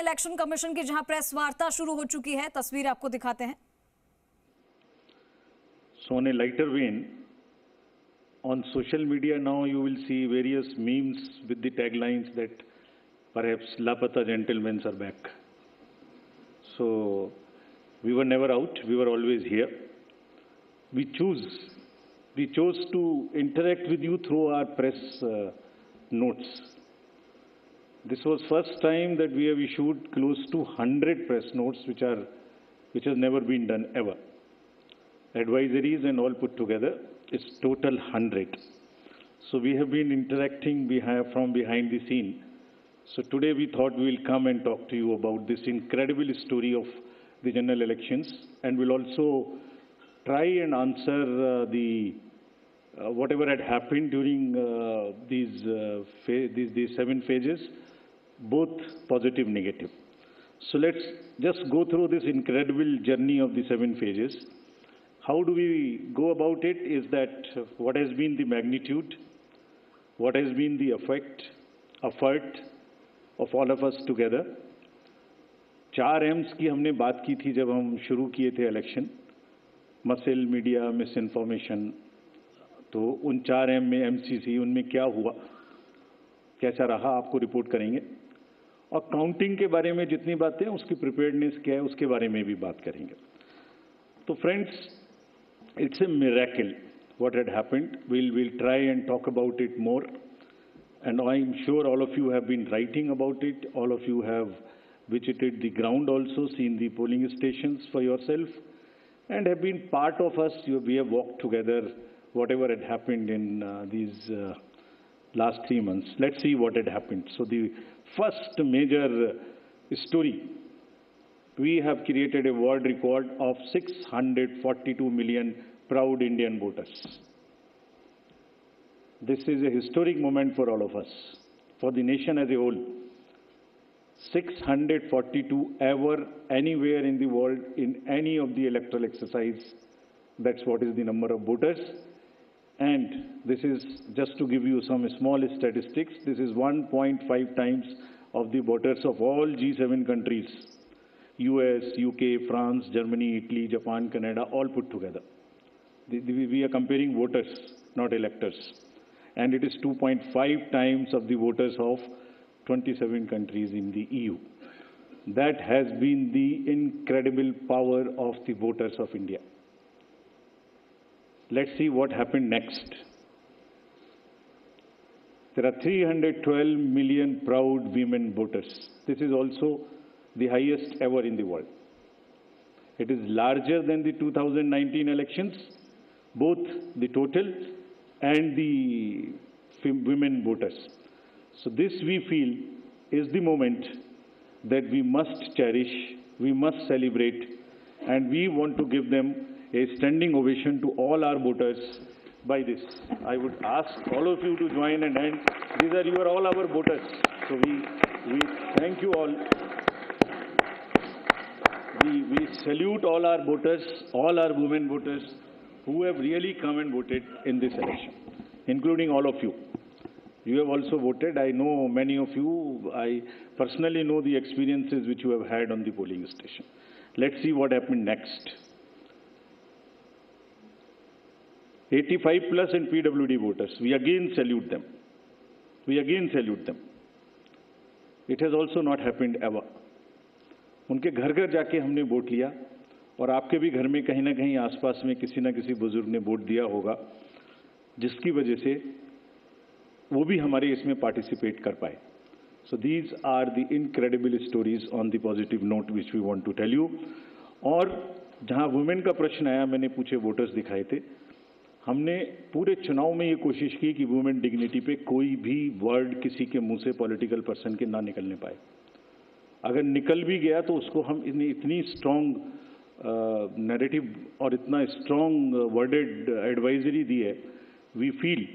Election commission की जहां press वार्ता शुरू हो चुकी है, तस्वीर आपको दिखाते हैं। So on a lighter vein, on social media now you will see various memes with the taglines that perhaps Lapata gentlemen are back. So we were never out, we were always here. We chose to interact with you through our press notes. This was first time that we have issued close to 100 press notes, which has never been done ever. Advisories and all put together, it's total 100. So we have been interacting from behind the scene. So today we thought we will come and talk to you about this incredible story of the general elections, and we'll also try and answer whatever had happened during these 7 phases, both positive, negative. So let's just go through this incredible journey of the 7 phases. How do we go about it is that what has been the magnitude, what has been the effort of all of us together. 4 M's की हमने बात की थी जब हम शुरू किए थे election, muscle, media, miss information. तो उन 4 M में MCC, उनमें क्या हुआ, कैसा रहा, आपको रिपोर्ट करेंगे। और काउंटिंग के बारे में जितनी बातें, उसकी प्रिपेयर्डनेस क्या है, उसके बारे में भी बात करेंगे। तो friends, it's a miracle what had happened. We'll try and talk about it more. And I'm sure all of you have been writing about it. All of you have visited the ground also, seen the polling stations for yourself, and have been part of us. We have walked together, whatever had happened in these last 3 months. Let's see what had happened. So the first major story, we have created a world record of 642 million proud Indian voters. This is a historic moment for all of us, for the nation as a whole. 642 ever, anywhere in the world, in any of the electoral exercise. That's what is the number of voters. And this is just to give you some small statistics. This is 1.5 times of the voters of all G7 countries. US, UK, France, Germany, Italy, Japan, Canada, all put together. We are comparing voters, not electors. And it is 2.5 times of the voters of 27 countries in the EU. That has been the incredible power of the voters of India. Let's see what happened next. There are 312 million proud women voters. This is also the highest ever in the world. It is larger than the 2019 elections, both the total and the women voters. So this, we feel, is the moment that we must cherish, we must celebrate, and we want to give them a standing ovation to all our voters by this. I would ask all of you to join and hand. These are all our voters. So we thank you all. We salute all our voters, all our women voters who have really come and voted in this election, including all of you. You have also voted. I know many of you. I personally know the experiences which you have had on the polling station. Let's see what happened next. 85 plus and PWD voters. We again salute them. We again salute them. It has also not happened ever. उनके घर घर जाके हमने vote लिया, और आपके भी घर में कहीं ना कहीं आसपास में किसी ना किसी बुजुर्ग ने वोट दिया होगा, जिसकी वजह से वो भी हमारे इसमें पार्टिसिपेट कर पाए. So these are the incredible stories on the positive note which we want to tell you. और जहां वुमेन का प्रश्न आया, मैंने पूछे वोटर्स दिखाए थे. हमने पूरे चुनाव में ये कोशिश की कि वुमेन डिग्निटी पे कोई भी वर्ड किसी के मुंह से पॉलिटिकल पर्सन के ना निकलने पाए. अगर निकल भी गया तो उसको हम इतनी स्ट्रॉन्ग नैरेटिव और इतना स्ट्रॉन्ग वर्डेड एडवाइजरी दी है. We feel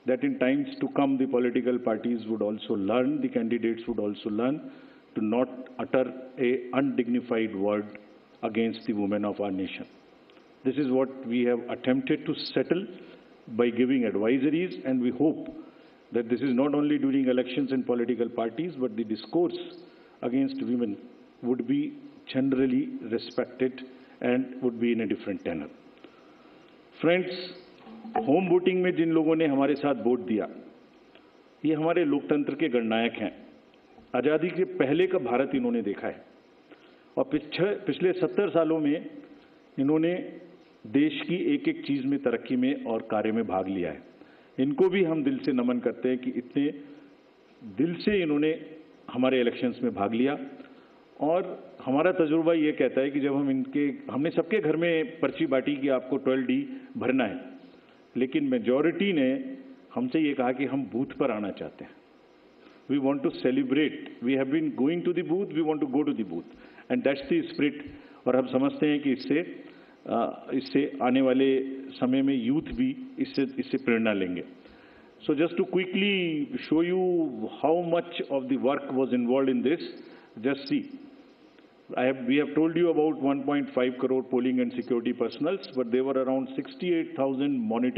that in times to come the political parties would also learn, the candidates would also learn to not utter a undignified word against the women of our nation. This is what we have attempted to settle by giving advisories, and we hope that this is not only during elections and political parties, but the discourse against women would be generally respected and would be in a different tenor. Friends, home voting में जिन लोगों ने हमारे साथ vote दिया, ये हमारे लोकतंत्र के गणनायक हैं। आज़ादी के पहले का भारत इन्होंने देखा है और पिछले 70 सालों में इन्होंने देश की एक एक चीज में, तरक्की में और कार्य में भाग लिया है। इनको भी हम दिल से नमन करते हैं कि इतने दिल से इन्होंने हमारे इलेक्शंस में भाग लिया। और हमारा तजुर्बा ये कहता है कि जब हमने सबके घर में पर्ची बांटी कि आपको 12D भरना है, लेकिन मेजॉरिटी ने हमसे ये कहा कि हम बूथ पर आना चाहते हैं। We want to celebrate, we have been going to the booth, we want to go to the booth, and that's the spirit. और हम समझते हैं कि इससे आने वाले समय में यूथ भी इससे प्रेरणा लेंगे। So just to quickly show you how much of the work was involved in this, just see. We have told you about 1.5 crore polling and security personals, but there were around 68,000 monitoring